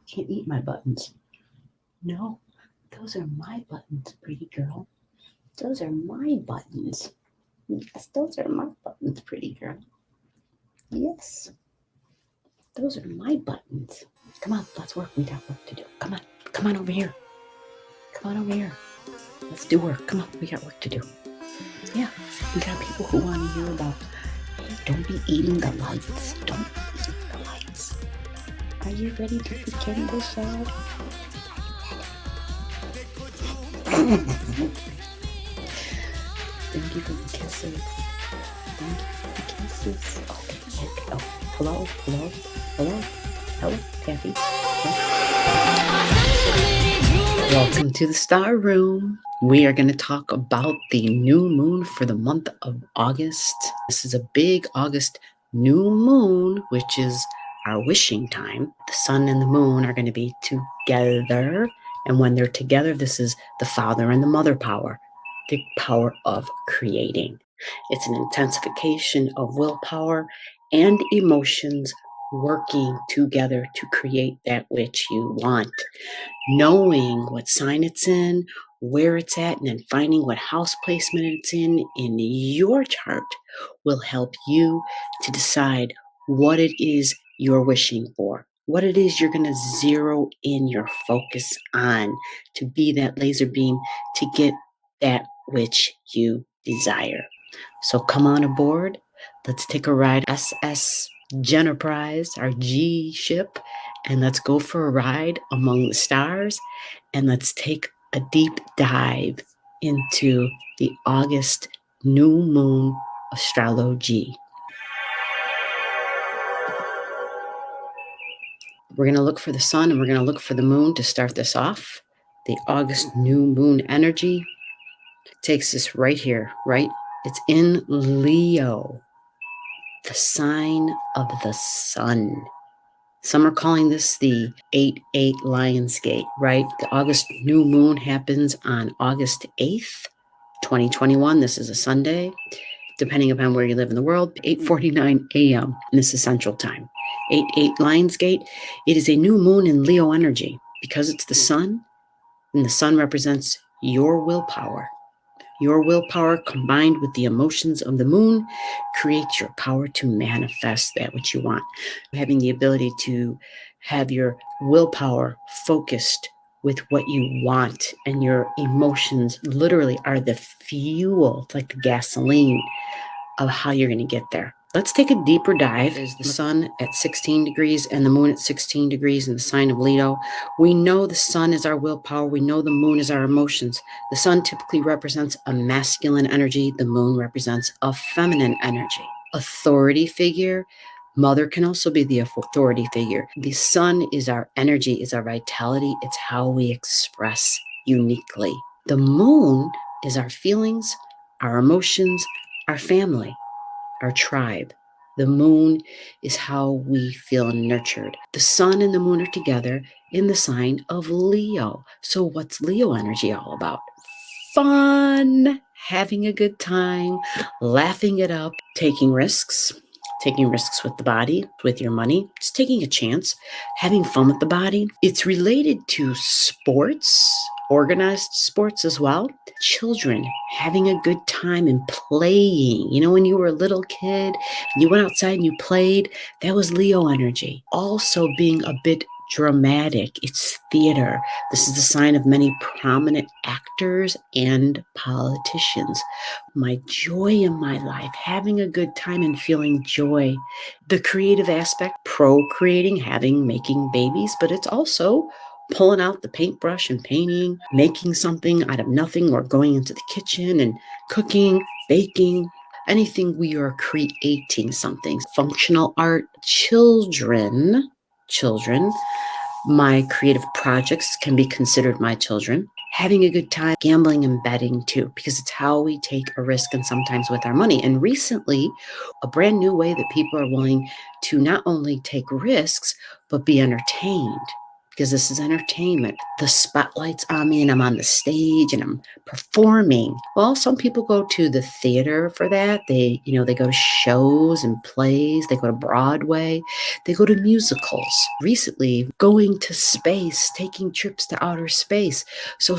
can't eat my buttons. No, those are my buttons, pretty girl. Those are my buttons. Yes, those are my buttons, pretty girl. Yes, those are my buttons. Come on, let's work. We got work to do. Come on over here. Come on over here. Let's do work. Come on, we got work to do. Yeah, we got people who want to hear about, hey, don't be eating the lights. Don't eat the lights. Are you ready to begin the show? Thank you for the kisses. Thank you for the kisses. Okay. Oh, hello, Kathy. Welcome to the Star Room. We are going to talk about the new moon for the month of August. This is a big August new moon, which is our wishing time. The sun and the moon are going to be together. And when they're together, this is the father and the mother power, the power of creating. It's an intensification of willpower and emotions working together to create that which you want. Knowing what sign it's in, where it's at, and then finding what house placement it's in your chart will help you to decide what it is you're wishing for, what it is you're going to zero in your focus on to be that laser beam to get that which you desire. So come on aboard. Let's take a ride. SS Enterprise, our G ship, and let's go for a ride among the stars, and let's take a deep dive into the August new moon astrology. We're going to look for the sun and we're going to look for the moon to start this off. The August new moon energy takes us right here, right? It's in Leo, the sign of the sun. Some are calling this the 8-8 Lion's Gate, right? The August new moon happens on August 8th, 2021. This is a Sunday, depending upon where you live in the world, 8:49 a.m. And this is Central Time. 8-8 Lion's Gate. It is a new moon in Leo energy because it's the sun, and the sun represents your willpower. Your willpower combined with the emotions of the moon creates your power to manifest that which you want. Having the ability to have your willpower focused with what you want, and your emotions literally are the fuel, it's like the gasoline of how you're going to get there. Let's take a deeper dive. There's the sun at 16 degrees and the moon at 16 degrees in the sign of Leo. We know the sun is our willpower. We know the moon is our emotions. The sun typically represents a masculine energy. The moon represents a feminine energy. Authority figure. Mother can also be the authority figure. The sun is our energy, is our vitality. It's how we express uniquely. The moon is our feelings, our emotions, our family, our tribe. The moon is how we feel nurtured. The sun and the moon are together in the sign of Leo. So what's Leo energy all about? Fun, having a good time, laughing it up, taking risks with the body, with your money, just taking a chance, having fun with the body. It's related to sports, organized sports as well. Children having a good time and playing. You know, when you were a little kid, you went outside and you played, that was Leo energy. Also being a bit dramatic. It's theater. This is the sign of many prominent actors and politicians. My joy in my life, having a good time and feeling joy. The creative aspect, procreating, making babies, but it's also pulling out the paintbrush and painting, making something out of nothing, or going into the kitchen and cooking, baking, anything we are creating something. Functional art, children, my creative projects can be considered my children. Having a good time, gambling and betting too, because it's how we take a risk and sometimes with our money. And recently, a brand new way that people are willing to not only take risks, but be entertained. because this is entertainment. The spotlight's on me and I'm on the stage and I'm performing. Well, some people go to the theater for that. They go to shows and plays. They go to Broadway. They go to musicals. Recently, going to space, taking trips to outer space. So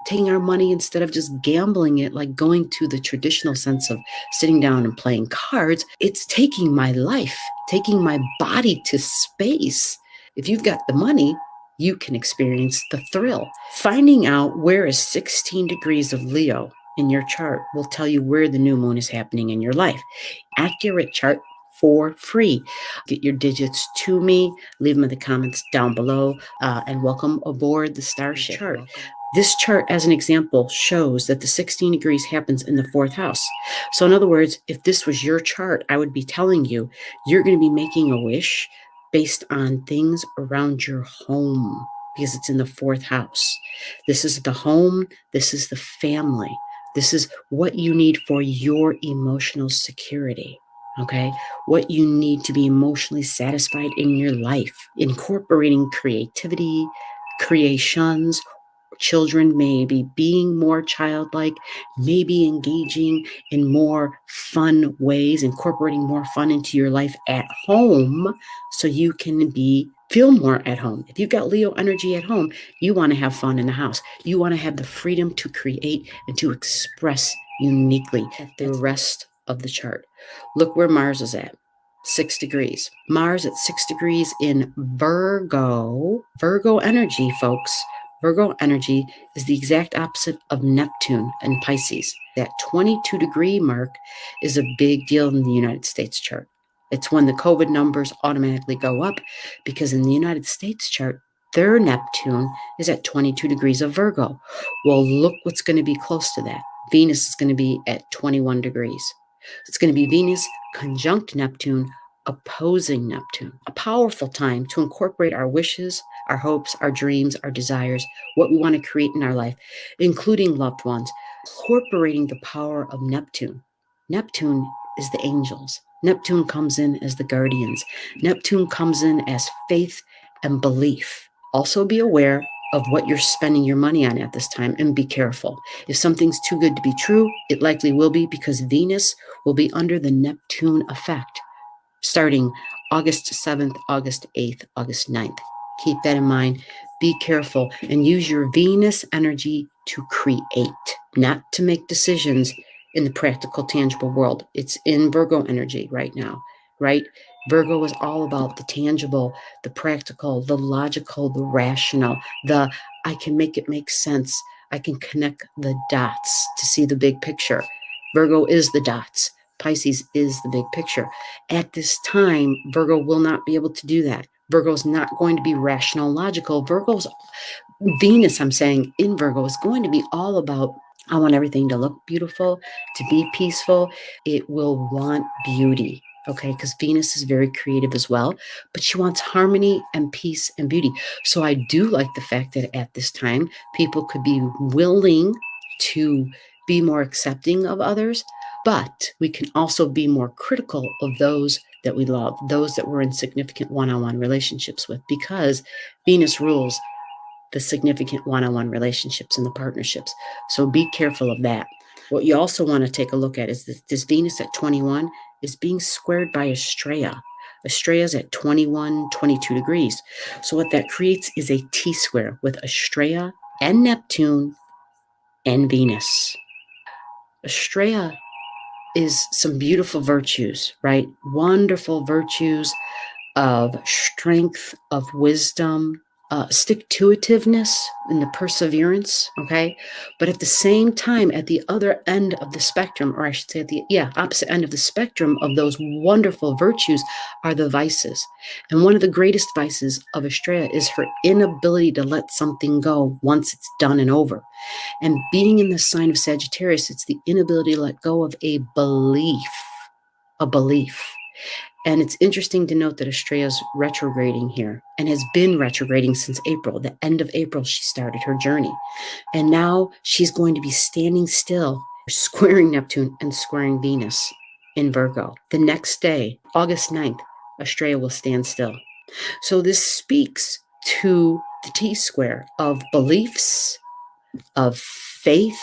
taking our money instead of just gambling it, like going to the traditional sense of sitting down and playing cards, it's taking my life, taking my body to space. If you've got the money, you can experience the thrill. Finding out where is 16 degrees of Leo in your chart will tell you where the new moon is happening in your life. Accurate chart for free. Get your digits to me, leave them in the comments down below, and welcome aboard the Starship chart. This chart, as an example, shows that the 16 degrees happens in the 4th house. So in other words, if this was your chart, I would be telling you, you're going to be making a wish based on things around your home because it's in the 4th house. This is the home. This is the family. This is what you need for your emotional security. Okay, what you need to be emotionally satisfied in your life, incorporating creativity, creations. Children maybe being more childlike, maybe engaging in more fun ways, incorporating more fun into your life at home so you can feel more at home. If you've got Leo energy at home, you want to have fun in the house. You want to have the freedom to create and to express uniquely the rest of the chart. Look where Mars is at. 6 degrees. Mars at 6 degrees in Virgo. Virgo energy, folks. Virgo energy is the exact opposite of Neptune and Pisces. That 22 degree mark is a big deal in the United States chart. It's when the COVID numbers automatically go up because in the United States chart, their Neptune is at 22 degrees of Virgo. Well, look what's going to be close to that. Venus is going to be at 21 degrees. It's going to be Venus conjunct Neptune, opposing Neptune. A powerful time to incorporate our wishes, our hopes, our dreams, our desires, what we want to create in our life, including loved ones, incorporating the power of Neptune. Neptune is the angels. Neptune comes in as the guardians. Neptune comes in as faith and belief. Also be aware of what you're spending your money on at this time and be careful. If something's too good to be true, it likely will be because Venus will be under the Neptune effect starting August 7th, August 8th, August 9th. Keep that in mind. Be careful and use your Venus energy to create, not to make decisions in the practical, tangible world. It's in Virgo energy right now, right? Virgo is all about the tangible, the practical, the logical, the rational, I can make it make sense. I can connect the dots to see the big picture. Virgo is the dots. Pisces is the big picture. At this time, Virgo will not be able to do that. Virgo's not going to be rational, logical. Venus, I'm saying, in Virgo is going to be all about, I want everything to look beautiful, to be peaceful. It will want beauty, okay? Because Venus is very creative as well, but she wants harmony and peace and beauty. So I do like the fact that at this time, people could be willing to be more accepting of others, but we can also be more critical of those that we love, those that we're in significant one-on-one relationships with, because Venus rules the significant one-on-one relationships and the partnerships. So be careful of that. What you also want to take a look at is this Venus at 21 is being squared by Estrella. Estrella is at 21, 22 degrees. So what that creates is a T-square with Estrella and Neptune and Venus. Estrella is some beautiful virtues, right? Wonderful virtues of strength, of wisdom, stick-to-itiveness and the perseverance, okay? But at the same time, at the other end of the spectrum, or I should say at the opposite end of the spectrum of those wonderful virtues are the vices. And one of the greatest vices of Estrella is her inability to let something go once it's done and over. And being in the sign of Sagittarius, it's the inability to let go of a belief. And it's interesting to note that Estrella's retrograding here and has been retrograding since April. The end of April, she started her journey. And now she's going to be standing still, squaring Neptune and squaring Venus in Virgo. The next day, August 9th, Estrella will stand still. So this speaks to the T-square of beliefs, of faith,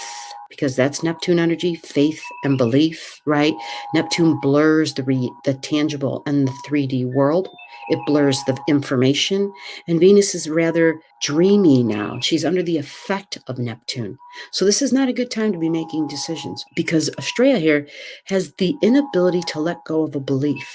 because that's Neptune energy, faith and belief, right? Neptune blurs the tangible and the 3D world. It blurs the information. And Venus is rather dreamy now. She's under the effect of Neptune. So this is not a good time to be making decisions, because Estrella here has the inability to let go of a belief.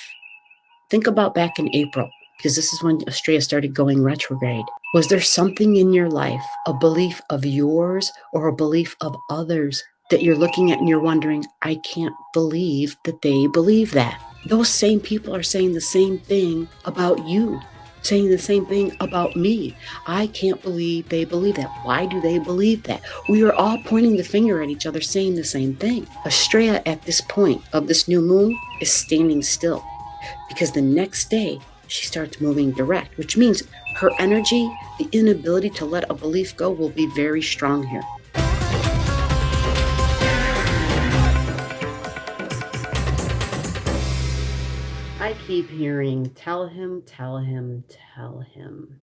Think about back in April, because this is when Estrella started going retrograde. Was there something in your life, a belief of yours or a belief of others, that you're looking at and you're wondering, I can't believe that they believe that? Those same people are saying the same thing about you, saying the same thing about me. I can't believe they believe that. Why do they believe that? We are all pointing the finger at each other, saying the same thing. Estrella at this point of this new moon is standing still, because the next day she starts moving direct, which means her energy, the inability to let a belief go, will be very strong here. I keep hearing, tell him, tell him, tell him.